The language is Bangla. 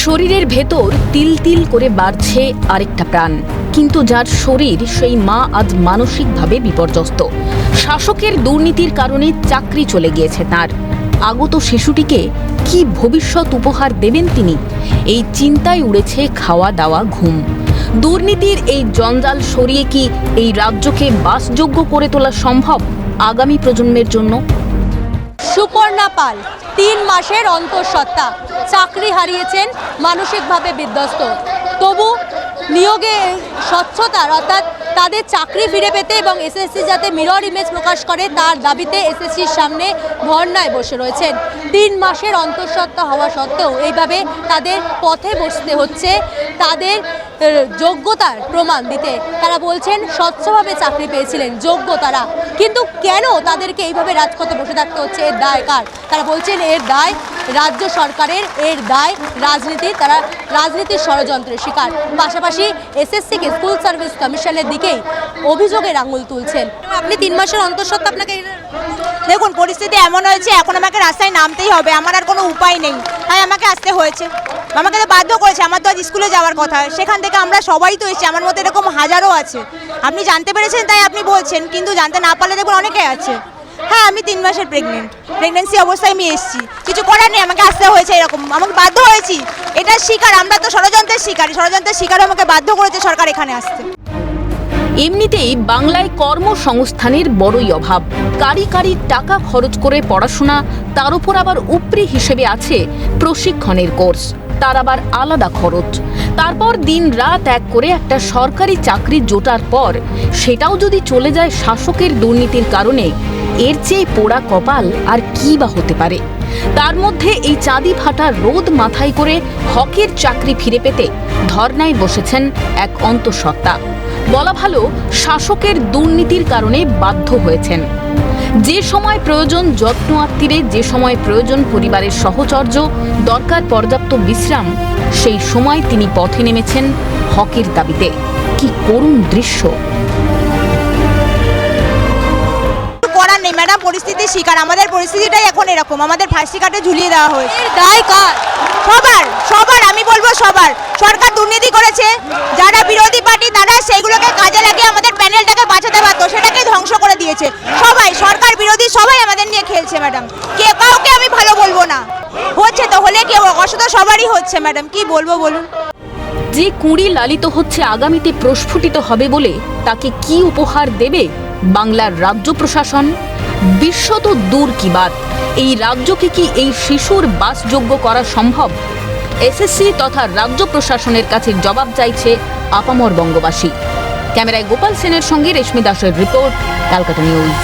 শরীরের ভেতর তিল তিল করে বাড়ছে আরেকটা প্রাণ, কিন্তু যার শরীর সেই মা আজ মানসিকভাবে বিপর্যস্ত। শাসকের দুর্নীতির কারণে চাকরি চলে গিয়েছে তার। আগত শিশুটিকে কি ভবিষ্যৎ উপহার দেবেন তিনি? এই চিন্তায় উড়েছে খাওয়া দাওয়া ঘুম। দুর্নীতির এই জঞ্জাল সরিয়ে কি এই রাজ্যকে বাসযোগ্য করে তোলা সম্ভব আগামী প্রজন্মের জন্য? সুপর্ণা পাল ৩ মাসের অন্তঃসত্ত্বা, চাকরি হারিয়েছেন, মানসিকভাবে বিধ্বস্ত। তবু নিয়োগে স্বচ্ছতার অর্থাৎ তাদের চাকরি ফিরে পেতে এবং এসএসসি যাতে মিরর ইমেজ প্রকাশ করে তার দাবিতে এসএসসির সামনে ধর্নায় বসে রয়েছেন। ৩ মাসের অন্তঃসত্ত্বা হওয়া সত্ত্বেও এইভাবে তাদের পথে বসতে হচ্ছে তাদের যোগ্যতার প্রমাণ দিতে। তারা বলছেন স্বচ্ছভাবে চাকরি পেয়েছিলেন, যোগ্য তারা, কিন্তু কেন তাদেরকে এইভাবে রাজপথে বসে থাকতে হচ্ছে? এর দায় কার? তারা বলছেন এর দায় রাজ্য সরকারের, এর দায় রাজনীতির। তারা রাজনীতির ষড়যন্ত্রের শিকার। পাশাপাশি এসএসসিকে স্কুল সার্ভিস কমিশনের দিকেই অভিযোগের আঙুল তুলছেন। আপনি 3 মাসের অন্তঃসত্ত্বা, আপনাকে দেখুন পরিস্থিতি এমন হয়েছে, এখন আমাকে রাস্তায় নামতেই হবে, আমার আর কোনো উপায় নেই, তাই আমাকে আসতে হয়েছে। আমাকে তো বাধ্য করেছে, আমার তো আজ স্কুলে যাওয়ার কথা, সেখান থেকে আমরা সবাই তো এসেছি, আমার মতো এরকম হাজারো আছে। আপনি জানতে পেরেছেন তাই আপনি বলছেন, কিন্তু জানতে না পারলে দেখুন অনেকে আছে। হ্যাঁ, আমি 3 মাসের প্রেগনেন্সি অবস্থায় আমি এসেছি, কিছু করার নেই, আমাকে আসতে হয়েছে, এরকম আমাকে বাধ্য হয়েছি। এটা শিকার, আমরা তো ষড়যন্ত্রের শিকার আমাকে বাধ্য করেছে সরকার এখানে আসতে। এমনিতেই বাংলায় কর্মসংস্থানের বড়ই অভাব। কারি কারি টাকা খরচ করে পড়াশোনা, তার উপর আবার উপরি হিসেবে আছে প্রশিক্ষণের কোর্স, তার আবার আলাদা খরচ। তারপর দিন রাত এক করে একটা সরকারি চাকরি জোটার পর সেটাও যদি চলে যায় শাসকের দুর্নীতির কারণে, এর চেয়ে পোড়া কপাল আর কি বা হতে পারে? তার মধ্যে এই চাঁদি ফাটা রোদ মাথায় করে হকের চাকরি ফিরে পেতে ধর্নায় বসেছেন এক অন্তঃসত্ত্বা। বলা ভালো, শাসকের দুর্নীতির কারণে বাধ্য হয়েছেন। যে সময় প্রয়োজন যত্ন আত্মীরে, যে সময় প্রয়োজন পরিবারের সহচর্য, দরকার পর্যাপ্ত বিশ্রাম, সেই সময় তিনি পথে নেমেছেন হকের দাবিতে। কি করুণ দৃশ্য! করার নেই ম্যাডাম, পরিস্থিতির শিকার। আমাদের পরিস্থিতিটাই এখন এরকম, আমাদের ফাঁসি কাটে ঝুলিয়ে দেওয়া হয়েছে। দায় কার? সবার আমি বলবো সবার। সরকার দুর্নীতি করেছে, যারা বিরোধী পার্টি তারা সেইগুলোকে কাজে লাগিয়ে আমাদের প্যানেলটাকে বাঁচাতে পারতো, সেটাকে ধ্বংস করে দিয়েছে। সবাই, সরকার বিরোধী সবাই আমাদের নিয়ে খেলছে ম্যাডাম। কাউকে আমি ভালো বলবো না, হচ্ছে তো হলে কেউ অসত সবারই হচ্ছে ম্যাডাম, কি বলবো বলুন। যে কুঁড়ি লালিত হচ্ছে আগামীতে প্রস্ফুটিত হবে বলে তাকে কি উপহার দেবে বাংলার রাজ্য প্রশাসন? বিশ্ব তো দূর কি বাত, এই রাজ্যকে কি এই শিশুর বাসযোগ্য করা সম্ভব? এসএসসি তথা রাজ্য প্রশাসনের কাছে জবাব চাইছে আপামর বঙ্গবাসী। ক্যামেরায় গোপাল সেনের সঙ্গে রেশমি দাসের রিপোর্ট, ক্যালকাটা নিউজ।